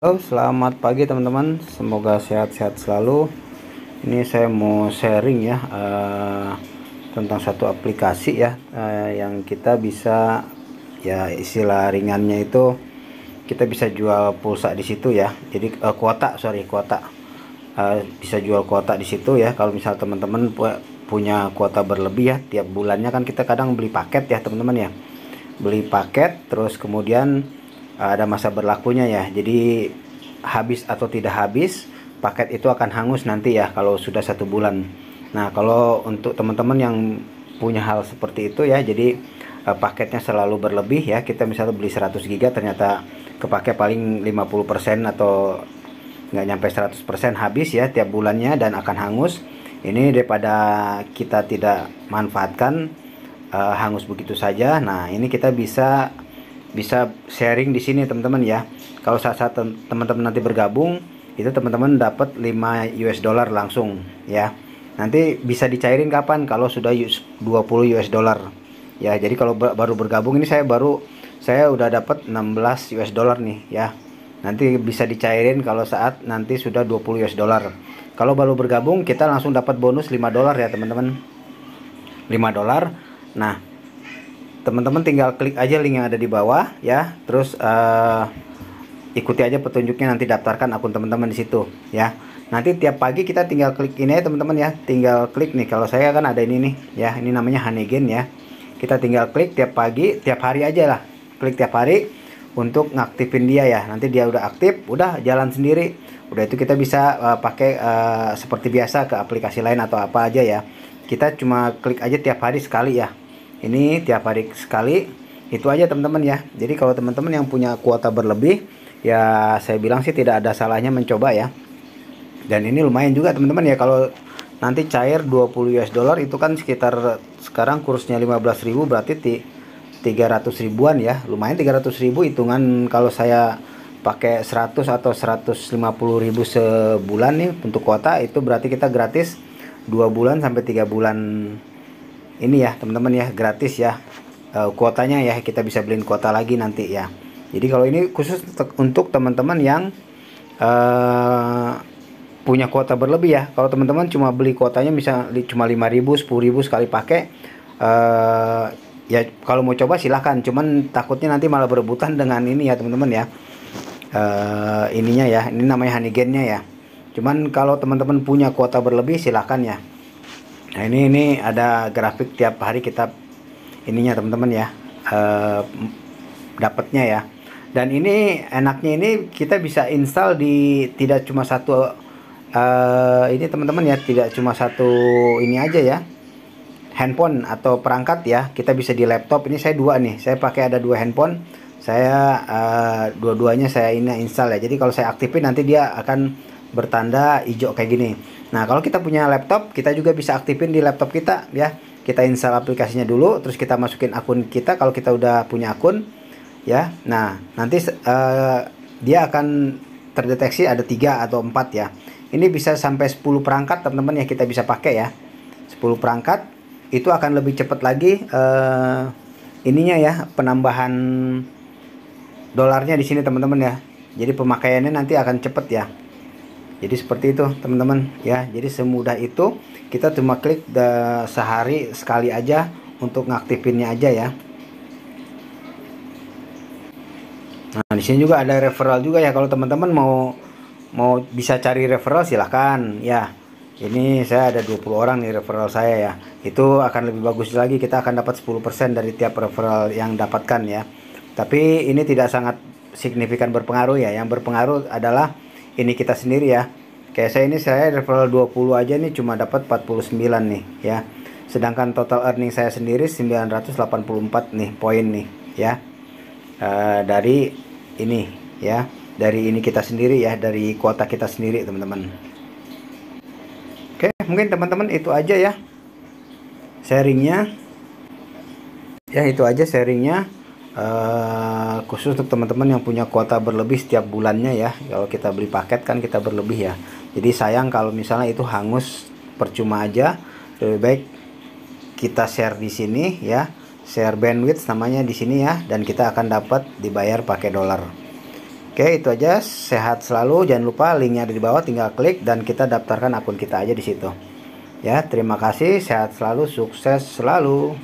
Halo, selamat pagi teman-teman. Semoga sehat-sehat selalu. Ini saya mau sharing ya tentang satu aplikasi ya yang kita bisa ya istilah ringannya itu kita bisa jual pulsa di situ ya. Jadi kuota bisa jual kuota di situ ya. Kalau misal teman-teman punya kuota berlebih ya, tiap bulannya kan kita kadang beli paket ya teman-teman ya. Beli paket terus kemudian ada masa berlakunya ya. Jadi habis atau tidak habis paket itu akan hangus nanti ya kalau sudah 1 bulan. Nah, kalau untuk teman-teman yang punya hal seperti itu ya, jadi paketnya selalu berlebih ya, kita misalnya beli 100 giga ternyata kepake paling 50% atau nggak nyampe 100% habis ya tiap bulannya dan akan hangus. Ini daripada kita tidak manfaatkan hangus begitu saja. Nah, ini kita bisa sharing di sini teman-teman ya. Kalau saat teman-teman nanti bergabung, itu teman-teman dapat 5 US dollar langsung ya. Nanti bisa dicairin kapan? Kalau sudah 20 US dollar. Ya, jadi kalau baru bergabung ini saya udah dapat 16 US dollar nih ya. Nanti bisa dicairin kalau saat nanti sudah 20 US dollar. Kalau baru bergabung kita langsung dapat bonus 5 dolar ya teman-teman. 5 dolar. Nah, teman-teman tinggal klik aja link yang ada di bawah ya. Terus ikuti aja petunjuknya, nanti daftarkan akun teman-teman di situ ya. Nanti tiap pagi kita tinggal klik ini ya teman-teman ya. Tinggal klik nih, kalau saya kan ada ini nih ya. Ini namanya Honeygain ya. Kita tinggal klik tiap pagi, tiap hari aja lah. Klik tiap hari untuk ngaktifin dia ya. Nanti dia udah aktif, udah jalan sendiri. Udah itu kita bisa pakai seperti biasa ke aplikasi lain atau apa aja ya. Kita cuma klik aja tiap hari sekali ya. Ini tiap hari sekali, itu aja teman-teman ya. Jadi kalau teman-teman yang punya kuota berlebih ya, saya bilang sih tidak ada salahnya mencoba ya. Dan ini lumayan juga teman-teman ya, kalau nanti cair 20 US dollar itu kan sekitar sekarang kursnya 15.000, berarti 300 ribuan ya. Lumayan 300 ribu hitungan kalau saya pakai 100 atau 150 ribu sebulan nih untuk kuota, itu berarti kita gratis 2 bulan sampai 3 bulan ini ya teman-teman ya, gratis ya kuotanya ya. Kita bisa beliin kuota lagi nanti ya. Jadi kalau ini khusus untuk teman-teman yang punya kuota berlebih ya. Kalau teman-teman cuma beli kuotanya misal cuma 5.000 10.000 sekali pakai, ya kalau mau coba silahkan, cuman takutnya nanti malah berebutan dengan ini ya teman-teman ya. Ininya ya, ini namanya Honeygain-nya ya. Cuman kalau teman-teman punya kuota berlebih silahkan ya. Nah, ini ada grafik tiap hari kita ininya teman-teman ya, dapatnya ya. Dan ini enaknya, ini kita bisa install di tidak cuma satu ini teman-teman ya, tidak cuma satu ini aja ya, handphone atau perangkat ya. Kita bisa di laptop. Ini saya dua nih, saya pakai ada 2 handphone. Saya dua-duanya saya ini install ya. Jadi kalau saya aktifin nanti dia akan bertanda hijau kayak gini. Nah, kalau kita punya laptop, kita juga bisa aktifin di laptop kita ya. Kita install aplikasinya dulu, terus kita masukin akun kita kalau kita udah punya akun ya. Nah, nanti dia akan terdeteksi ada 3 atau 4 ya. Ini bisa sampai 10 perangkat teman-teman ya, kita bisa pakai ya. 10 perangkat itu akan lebih cepat lagi ininya ya, penambahan dolarnya di sini teman-teman ya. Jadi pemakaiannya nanti akan cepat ya. Jadi seperti itu teman-teman ya. Jadi semudah itu, kita cuma klik sehari sekali aja untuk ngaktifinnya aja ya. Nah, di sini juga ada referral juga ya. Kalau teman-teman mau bisa cari referral silahkan ya. Ini saya ada 20 orang nih referral saya ya. Itu akan lebih bagus lagi, kita akan dapat 10% dari tiap referral yang dapatkan ya. Tapi ini tidak sangat signifikan berpengaruh ya. Yang berpengaruh adalah ini kita sendiri ya. Kayak saya referral 20 aja nih cuma dapat 49 nih ya. Sedangkan total earning saya sendiri 984 nih poin nih ya. Dari ini ya, dari ini kita sendiri ya, dari kuota kita sendiri teman-teman. Oke, mungkin teman-teman itu aja ya sharingnya ya. Itu aja sharingnya khusus untuk teman-teman yang punya kuota berlebih setiap bulannya ya. Kalau kita beli paket kan kita berlebih ya, jadi sayang kalau misalnya itu hangus percuma aja. Lebih baik kita share di sini ya, share bandwidth namanya di sini ya, dan kita akan dapat dibayar pakai dolar. Oke, itu aja. Sehat selalu. Jangan lupa linknya ada di bawah, tinggal klik dan kita daftarkan akun kita aja di situ. Ya, terima kasih. Sehat selalu, sukses selalu.